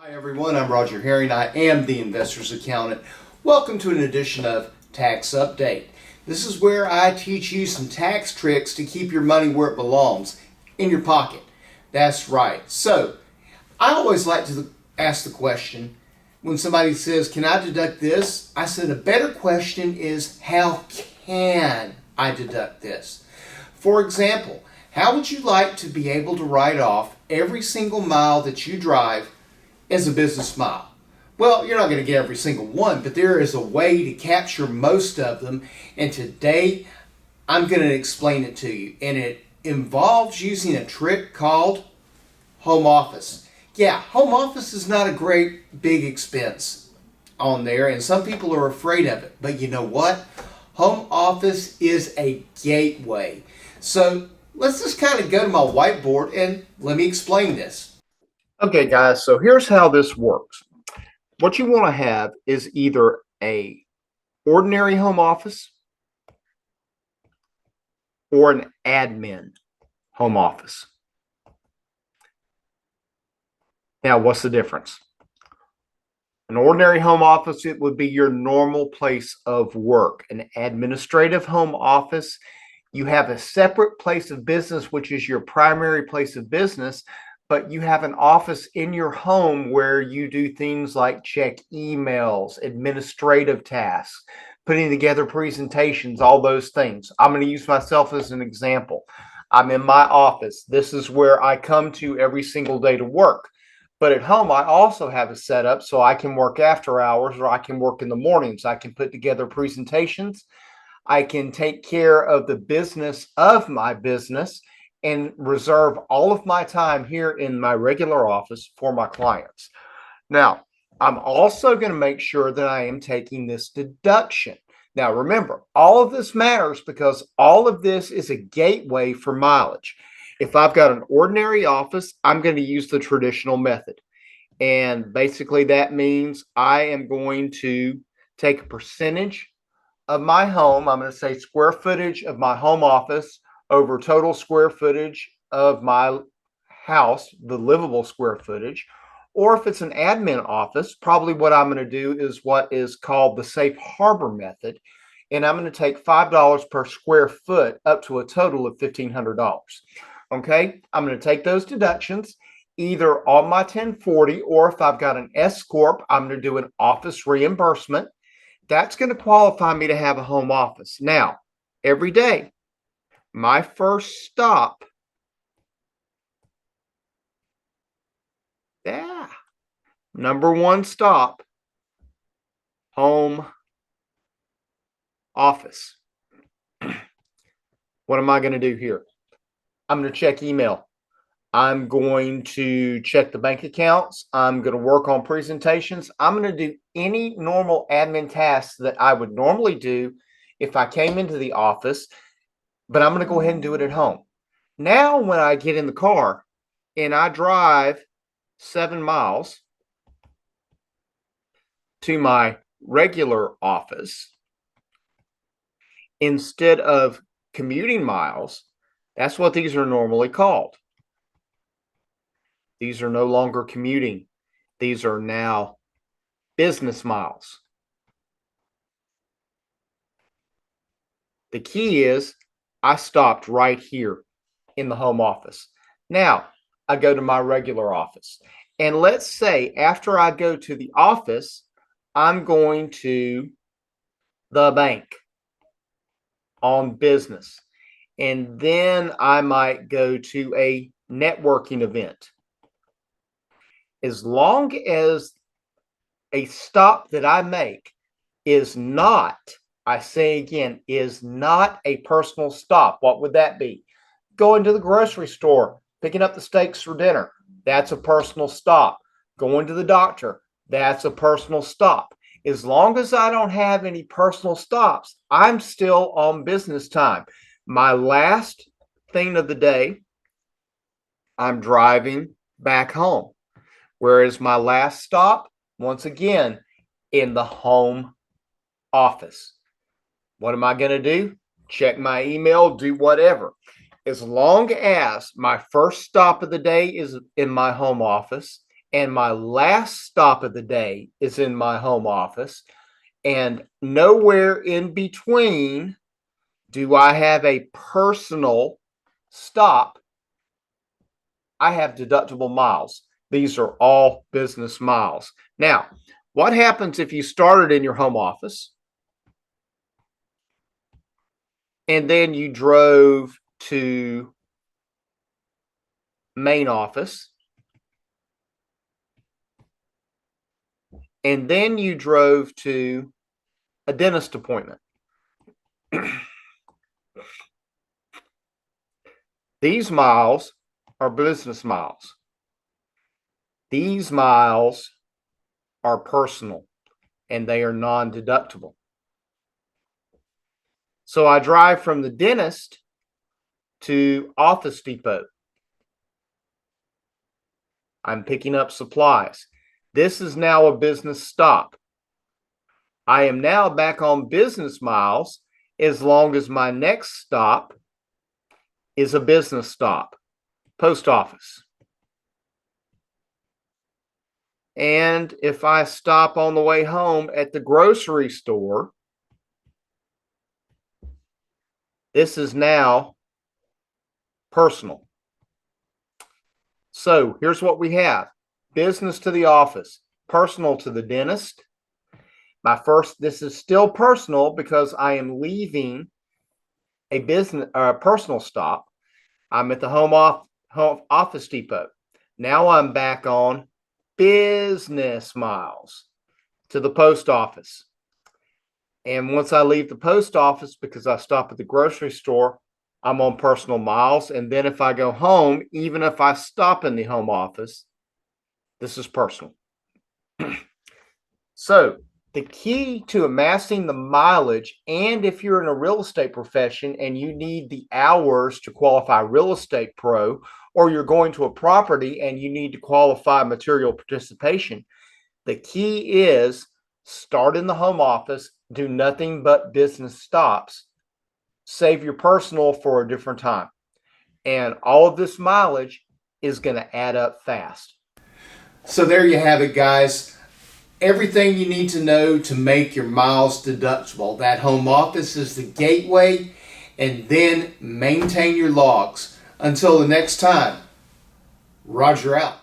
Hi everyone, I'm Roger Herring. I am the Investor's Accountant. Welcome to an edition of Tax Update. This is where I teach you some tax tricks to keep your money where it belongs, in your pocket. That's right. So, I always like to ask the question when somebody says, can I deduct this? I said a better question is, how can I deduct this? For example, how would you like to be able to write off every single mile that you drive as a business mile? Well, you're not going to get every single one, but there is a way to capture most of them. And today I'm going to explain it to you. And it involves using a trick called home office. Yeah, home office is not a great big expense on there, and some people are afraid of it. But you know what? Home office is a gateway. So let's just kind of go to my whiteboard and let me explain this. Okay, guys, so here's how this works. What you want to have is either a ordinary home office or an admin home office. Now, what's the difference? An ordinary home office, it would be your normal place of work. An administrative home office, you have a separate place of business, which is your primary place of business, but you have an office in your home where you do things like check emails, administrative tasks, putting together presentations, all those things. I'm going to use myself as an example. I'm in my office. This is where I come to every single day to work. But at home, I also have a setup so I can work after hours or I can work in the mornings. I can put together presentations. I can take care of the business of my business and reserve all of my time here in my regular office for my clients. Now, I'm also going to make sure that I am taking this deduction. Now, remember, all of this matters because all of this is a gateway for mileage. If I've got an ordinary office, I'm going to use the traditional method. And basically, that means I am going to take a percentage of my home. I'm going to say square footage of my home office over total square footage of my house, the livable square footage. Or if it's an admin office, probably what I'm going to do is what is called the safe harbor method. And I'm going to take $5 per square foot up to a total of $1,500. Okay, I'm going to take those deductions either on my 1040, or if I've got an S Corp, I'm going to do an office reimbursement. That's going to qualify me to have a home office. Now, every day, my first stop, number one stop, home office. What am I going to do here? I'm going to check email. I'm going to check the bank accounts. I'm going to work on presentations. I'm going to do any normal admin tasks that I would normally do if I came into the office, but I'm going to go ahead and do it at home. Now, when I get in the car and I drive 7 miles to my regular office, instead of commuting miles, that's what these are normally called. These are no longer commuting. These are now business miles. The key is I stopped right here in the home office. Now I go to my regular office. And let's say after I go to the office, I'm going to the bank on business. And then I might go to a networking event. As long as a stop that I make is not, I say again, is not a personal stop. What would that be? Going to the grocery store, picking up the steaks for dinner. That's a personal stop. Going to the doctor. That's a personal stop. As long as I don't have any personal stops, I'm still on business time. My last thing of the day, I'm driving back home. Whereas my last stop, once again, in the home office. What am I going to do? Check my email, do whatever. As long as my first stop of the day is in my home office and my last stop of the day is in my home office, and nowhere in between do I have a personal stop, I have deductible miles. These are all business miles. Now, what happens if you started in your home office and then you drove to main office, and then you drove to a dentist appointment? These miles are business miles. These miles are personal, and they are non-deductible. So I drive from the dentist to Office Depot. I'm picking up supplies. This is now a business stop. I am now back on business miles as long as my next stop is a business stop, post office. And if I stop on the way home at the grocery store, this is now personal. So here's what we have: business to the office, personal to the dentist. This is still personal because I am leaving a business personal stop. I'm at the home Office Depot. Now I'm back on business miles to the post office. And once I leave the post office, because I stop at the grocery store, I'm on personal miles. And then if I go home, even if I stop in the home office, this is personal. So the key to amassing the mileage, and if you're in a real estate profession and you need the hours to qualify real estate pro, or you're going to a property and you need to qualify material participation, the key is start in the home office, do nothing but business stops, save your personal for a different time. And all of this mileage is going to add up fast. So there you have it, guys. Everything you need to know to make your miles deductible. That home office is the gateway, and then maintain your logs. Until the next time, Roger out.